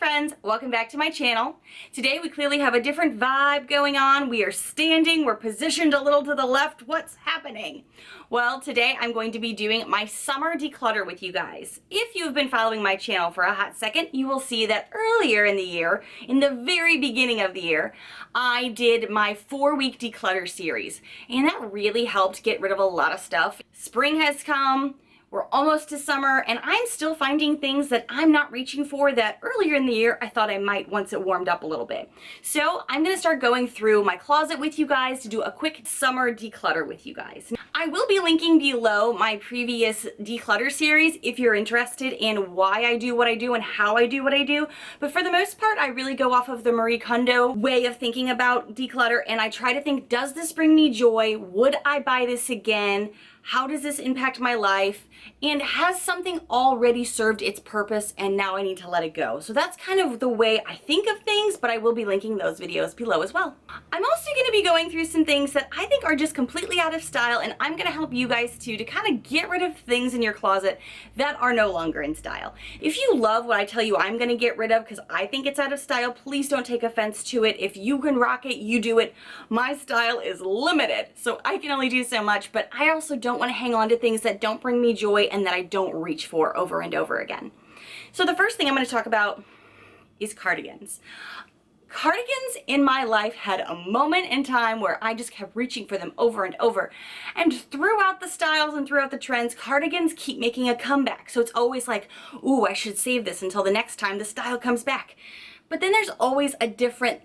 friends, welcome back to my channel. Today we clearly have a different vibe going on. We are standing, we're positioned a little to the left. What's happening? Well, today I'm going to be doing my summer declutter with you guys. If you've been following my channel for a hot second, you will see that earlier in the year, in the very beginning of the year, I did my 4-week declutter series, and that really helped get rid of a lot of stuff. Spring has come. We're almost to summer, and I'm still finding things that I'm not reaching for that earlier in the year I thought I might once it warmed up a little bit. So I'm gonna start going through my closet with you guys to do a quick summer declutter with you guys. I will be linking below my previous declutter series if you're interested in why I do what I do and how I do what I do. But for the most part, I really go off of the Marie Kondo way of thinking about declutter, and I try to think, does this bring me joy? Would I buy this again? How does this impact my life? And has something already served its purpose and now I need to let it go? So that's kind of the way I think of things, but I will be linking those videos below as well. I'm also going to be going through some things that I think are just completely out of style, and I'm going to help you guys too to kind of get rid of things in your closet that are no longer in style. If you love what I tell you I'm going to get rid of because I think it's out of style, please don't take offense to it. If you can rock it, you do it. My style is limited, so I can only do so much, but I also don't want to hang on to things that don't bring me joy and that I don't reach for over and over again. So the first thing I'm going to talk about is cardigans. Cardigans in my life had a moment in time where I just kept reaching for them over and over. And throughout the styles and throughout the trends, cardigans keep making a comeback. So it's always like, ooh, I should save this until the next time the style comes back. But then there's always a different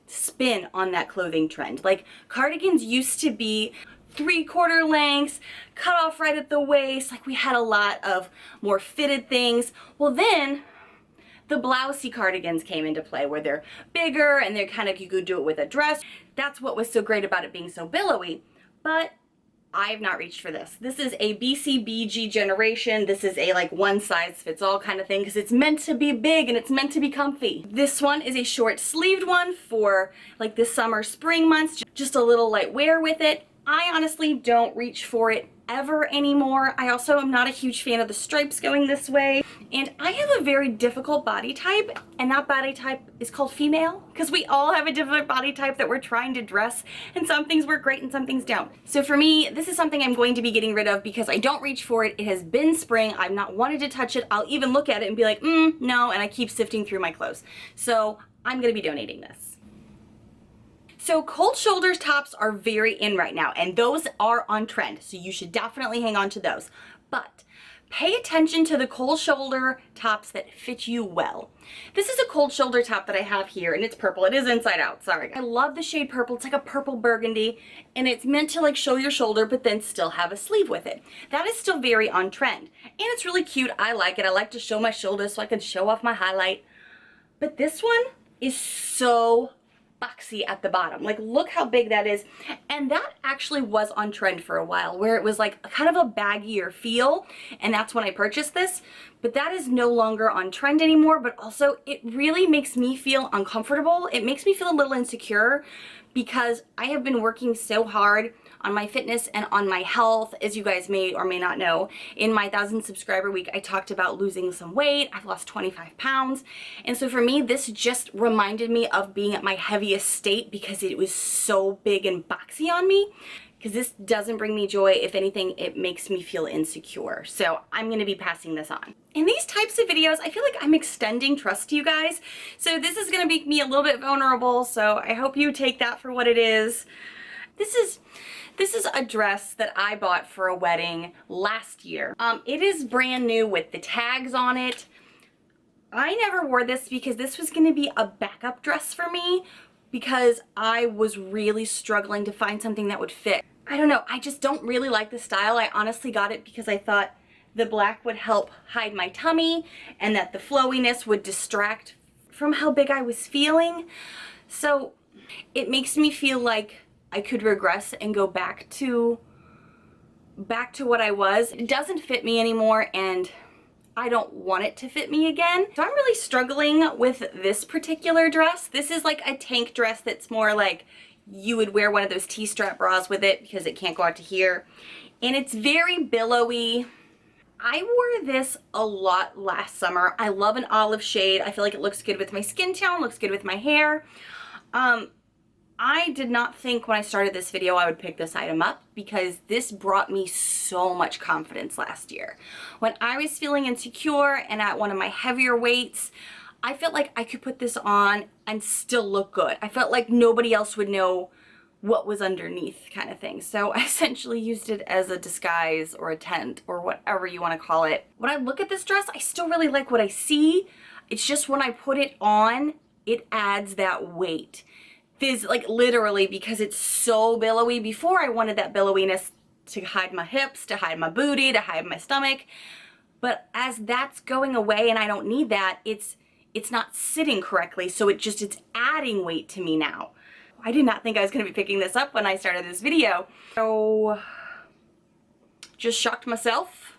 spin on that clothing trend. Like cardigans used to be 3/4 lengths, cut off right at the waist, like we had a lot of more fitted things. Well, then the blousey cardigans came into play where they're bigger and they're kind of, you could do it with a dress. That's what was so great about it being so billowy. But I've not reached for this. This is a BCBG generation. This is a one size fits all kind of thing because it's meant to be big and it's meant to be comfy. This one is a short sleeved one for the summer, spring months, just a little light wear with it. I honestly don't reach for it ever anymore. I also am not a huge fan of the stripes going this way. And I have a very difficult body type, and that body type is called female, because we all have a different body type that we're trying to dress, and some things work great and some things don't. So for me, this is something I'm going to be getting rid of because I don't reach for it. It has been spring. I've not wanted to touch it. I'll even look at it and be like, no, and I keep sifting through my clothes. So I'm going to be donating this. So cold shoulders tops are very in right now, and those are on trend, so you should definitely hang on to those. But pay attention to the cold shoulder tops that fit you well. This is a cold shoulder top that I have here, and it's purple. It is inside out, sorry. I love the shade purple. It's like a purple burgundy, and it's meant to show your shoulder, but then still have a sleeve with it. That is still very on trend, and it's really cute. I like it. I like to show my shoulders so I can show off my highlight. But this one is so boxy at the bottom. Look how big that is. And that actually was on trend for a while, where it was kind of a baggier feel, and that's when I purchased this. But that is no longer on trend anymore, but also it really makes me feel uncomfortable. It makes me feel a little insecure because I have been working so hard on my fitness and on my health. As you guys may or may not know, in my 1,000 subscriber week, I talked about losing some weight. I've lost 25 pounds. And so for me, this just reminded me of being at my heaviest state because it was so big and boxy on me. Because this doesn't bring me joy. If anything, it makes me feel insecure. So I'm going to be passing this on. In these types of videos, I feel like I'm extending trust to you guys. So this is going to make me a little bit vulnerable. So I hope you take that for what it is. This is a dress that I bought for a wedding last year. It is brand new with the tags on it. I never wore this because this was going to be a backup dress for me because I was really struggling to find something that would fit. I don't know, I just don't really like the style. I honestly got it because I thought the black would help hide my tummy and that the flowiness would distract from how big I was feeling. So it makes me feel like I could regress and go back to what I was. It doesn't fit me anymore, and I don't want it to fit me again. So I'm really struggling with this particular dress. This is like a tank dress that's more like you would wear one of those T-strap bras with it because it can't go out to here. And it's very billowy. I wore this a lot last summer. I love an olive shade. I feel like it looks good with my skin tone, looks good with my hair. I did not think when I started this video I would pick this item up because this brought me so much confidence last year. When I was feeling insecure and at one of my heavier weights, I felt like I could put this on and still look good. I felt like nobody else would know what was underneath kind of thing. So I essentially used it as a disguise or a tent or whatever you want to call it. When I look at this dress, I still really like what I see. It's just when I put it on, it adds that weight. Like literally, because it's so billowy. Before I wanted that billowiness to hide my hips, to hide my booty, to hide my stomach. But as that's going away and I don't need that, it's not sitting correctly. So it's adding weight to me now. I did not think I was going to be picking this up when I started this video. So just shocked myself.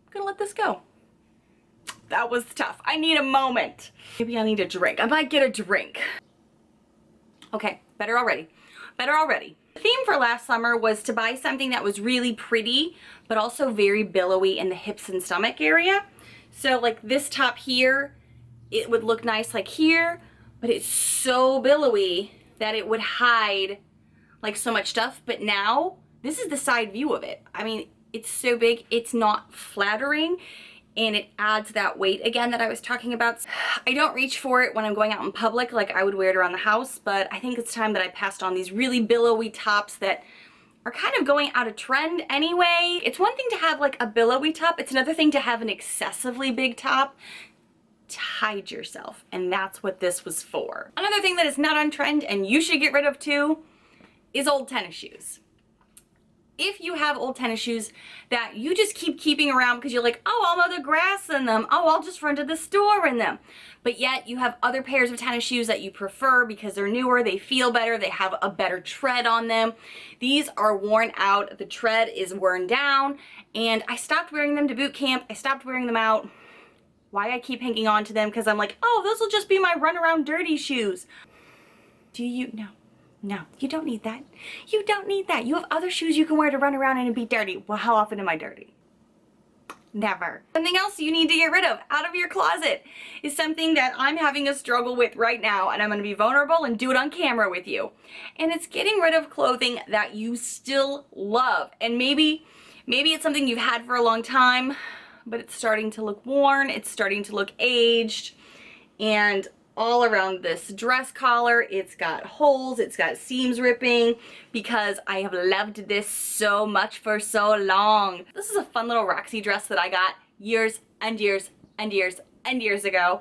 I'm going to let this go. That was tough. I need a moment. Maybe I need a drink. I might get a drink. Okay, better already. Better already. The theme for last summer was to buy something that was really pretty, but also very billowy in the hips and stomach area. So like this top here, it would look nice like here, but it's so billowy that it would hide like so much stuff. But now, this is the side view of it. I mean, it's so big, it's not flattering. And it adds that weight again that I was talking about. I don't reach for it when I'm going out in public like I would wear it around the house, but I think it's time that I passed on these really billowy tops that are kind of going out of trend anyway. It's one thing to have like a billowy top, it's another thing to have an excessively big top to hide yourself, and that's what this was for. Another thing that is not on trend and you should get rid of too is old tennis shoes. If you have old tennis shoes that you just keep keeping around because you're like, oh, I'll mow the grass in them. Oh, I'll just run to the store in them. But yet you have other pairs of tennis shoes that you prefer because they're newer, they feel better, they have a better tread on them. These are worn out, the tread is worn down, and I stopped wearing them to boot camp. I stopped wearing them out. Why I keep hanging on to them? Because I'm like, oh, those will just be my run around dirty shoes. Do you? No. No, you don't need that. You don't need that. You have other shoes you can wear to run around in and be dirty. Well, how often am I dirty? Never. Something else you need to get rid of out of your closet is something that I'm having a struggle with right now, and I'm going to be vulnerable and do it on camera with you. And it's getting rid of clothing that you still love. And maybe it's something you've had for a long time, but it's starting to look worn, it's starting to look aged, and all around this dress collar, it's got holes, it's got seams ripping because I have loved this so much for so long. This is a fun little Roxy dress that I got years and years and years and years ago.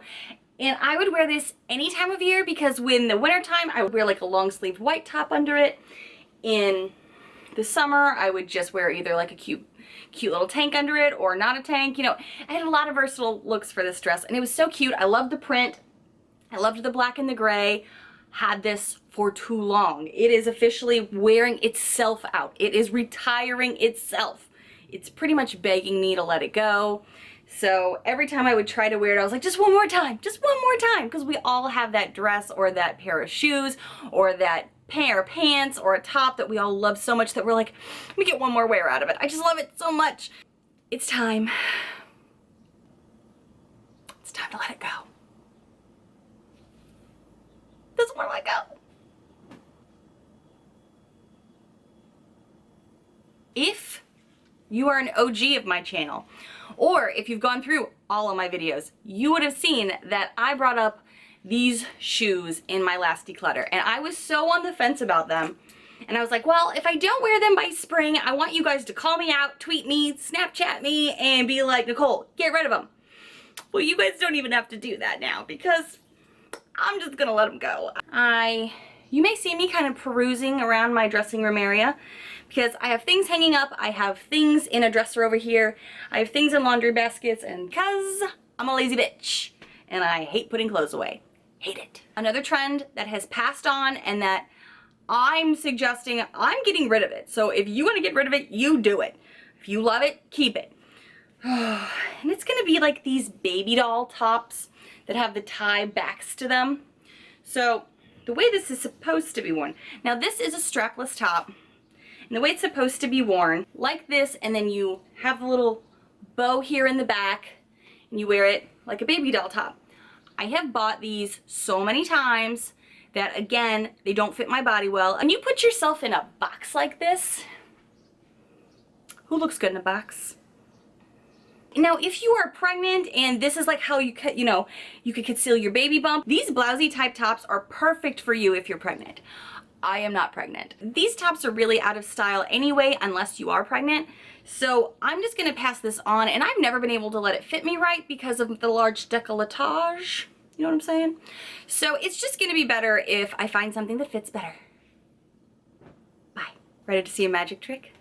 And I would wear this any time of year because when the winter time, I would wear like a long sleeved white top under it. In the summer, I would just wear either like a cute little tank under it or not a tank. You know, I had a lot of versatile looks for this dress and it was so cute. I loved the print. I loved the black and the gray. Had this for too long. It is officially wearing itself out. It is retiring itself. It's pretty much begging me to let it go. So every time I would try to wear it, I was like, just one more time, because we all have that dress or that pair of shoes or that pair of pants or a top that we all love so much that we're like, let me get one more wear out of it. I just love it so much. It's time. It's time to let it go. Doesn't want to let go. If you are an OG of my channel, or if you've gone through all of my videos, you would have seen that I brought up these shoes in my last declutter, and I was so on the fence about them. And I was like, well, if I don't wear them by spring, I want you guys to call me out, tweet me, Snapchat me, and be like, Nichole, get rid of them. Well, you guys don't even have to do that now because I'm just gonna let them go. You may see me kind of perusing around my dressing room area because I have things hanging up, I have things in a dresser over here, I have things in laundry baskets, and cause I'm a lazy bitch and I hate putting clothes away. Hate it. Another trend that has passed on and that I'm suggesting, I'm getting rid of it. So if you want to get rid of it, you do it. If you love it, keep it. And it's gonna be like these baby doll tops that have the tie backs to them. So the way this is supposed to be worn, now this is a strapless top, and the way it's supposed to be worn, like this, and then you have the little bow here in the back, and you wear it like a baby doll top. I have bought these so many times that, again, they don't fit my body well. And you put yourself in a box like this. Who looks good in a box? Now, if you are pregnant and this is like how you could, you could conceal your baby bump, these blousey type tops are perfect for you if you're pregnant. I am not pregnant. These tops are really out of style anyway, unless you are pregnant. So I'm just gonna pass this on, and I've never been able to let it fit me right because of the large décolletage. You know what I'm saying? So it's just gonna be better if I find something that fits better. Bye. Ready to see a magic trick?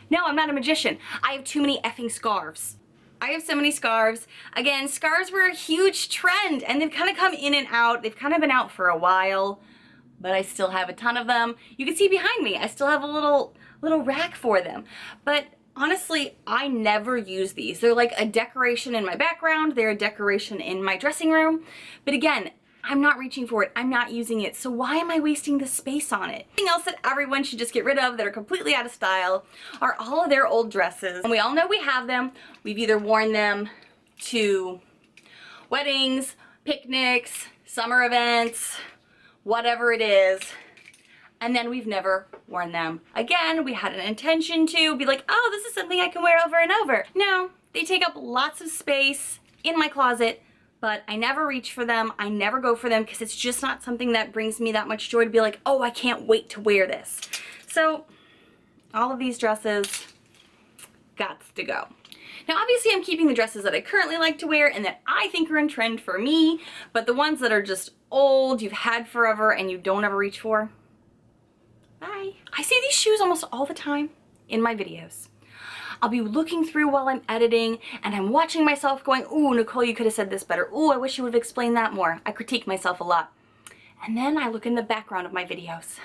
No, I'm not a magician. I have too many effing scarves. I have so many scarves. Again, scarves were a huge trend, and they've kind of come in and out. They've kind of been out for a while, but I still have a ton of them. You can see behind me, I still have a little rack for them. But honestly, I never use these. They're like a decoration in my background. They're a decoration in my dressing room. But again, I'm not reaching for it. I'm not using it. So why am I wasting the space on it? Something else that everyone should just get rid of that are completely out of style are all of their old dresses. And we all know we have them. We've either worn them to weddings, picnics, summer events, whatever it is. And then we've never worn them again. We had an intention to be like, oh, this is something I can wear over and over. No, they take up lots of space in my closet, but I never reach for them. I never go for them because it's just not something that brings me that much joy to be like, oh, I can't wait to wear this. So all of these dresses gots to go. Now, obviously I'm keeping the dresses that I currently like to wear and that I think are in trend for me, but the ones that are just old, you've had forever, and you don't ever reach for, bye. I see these shoes almost all the time in my videos. I'll be looking through while I'm editing and I'm watching myself going, ooh, Nichole, you could have said this better. Ooh, I wish you would have explained that more. I critique myself a lot. And then I look in the background of my videos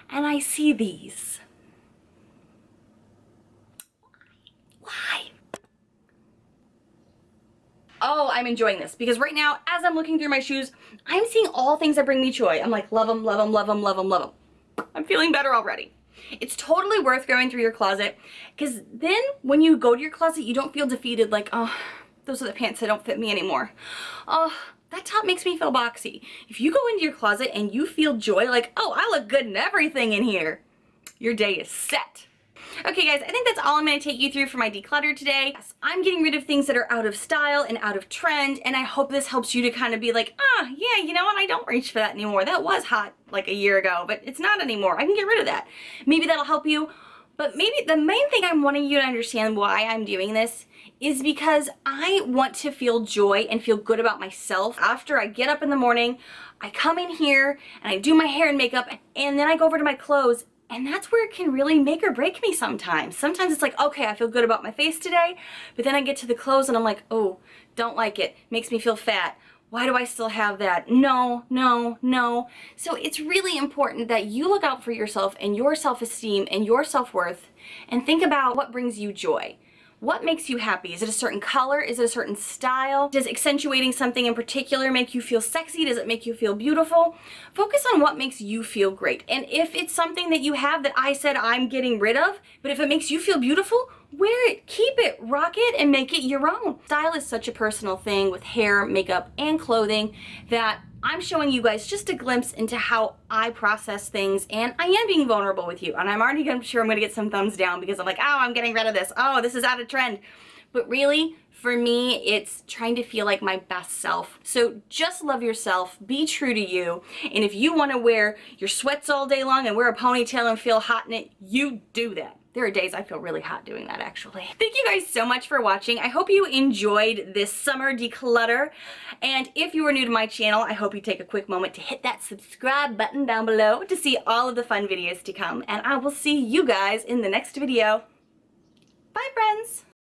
and I see these. Why? Oh, I'm enjoying this because right now, as I'm looking through my shoes, I'm seeing all things that bring me joy. I'm like, love them, love them, love them, love them, love them. I'm feeling better already. It's totally worth going through your closet because then when you go to your closet, you don't feel defeated like, oh, those are the pants that don't fit me anymore. Oh, that top makes me feel boxy. If you go into your closet and you feel joy like, oh, I look good in everything in here, your day is set. Okay guys, I think that's all I'm going to take you through for my declutter today. Yes, I'm getting rid of things that are out of style and out of trend, and I hope this helps you to kind of be like, ah, yeah, you know what, I don't reach for that anymore. That was hot like a year ago, but it's not anymore. I can get rid of that. Maybe that'll help you, but maybe the main thing I'm wanting you to understand why I'm doing this is because I want to feel joy and feel good about myself. After I get up in the morning, I come in here and I do my hair and makeup, and then I go over to my clothes. And that's where it can really make or break me sometimes. Sometimes it's like, okay, I feel good about my face today, but then I get to the clothes and I'm like, oh, don't like it. Makes me feel fat. Why do I still have that? No, no, no. So it's really important that you look out for yourself and your self-esteem and your self-worth and think about what brings you joy. What makes you happy? Is it a certain color? Is it a certain style? Does accentuating something in particular make you feel sexy? Does it make you feel beautiful? Focus on what makes you feel great. And if it's something that you have that I said I'm getting rid of, but if it makes you feel beautiful, wear it, keep it, rock it, and make it your own. Style is such a personal thing with hair, makeup, and clothing that I'm showing you guys just a glimpse into how I process things, and I am being vulnerable with you, and I'm already sure I'm gonna get some thumbs down because I'm like, oh, I'm getting rid of this. Oh, this is out of trend. But really, for me, it's trying to feel like my best self. So just love yourself, be true to you, and if you wanna wear your sweats all day long and wear a ponytail and feel hot in it, you do that. There are days I feel really hot doing that, actually. Thank you guys so much for watching. I hope you enjoyed this summer declutter. And if you are new to my channel, I hope you take a quick moment to hit that subscribe button down below to see all of the fun videos to come. And I will see you guys in the next video. Bye, friends.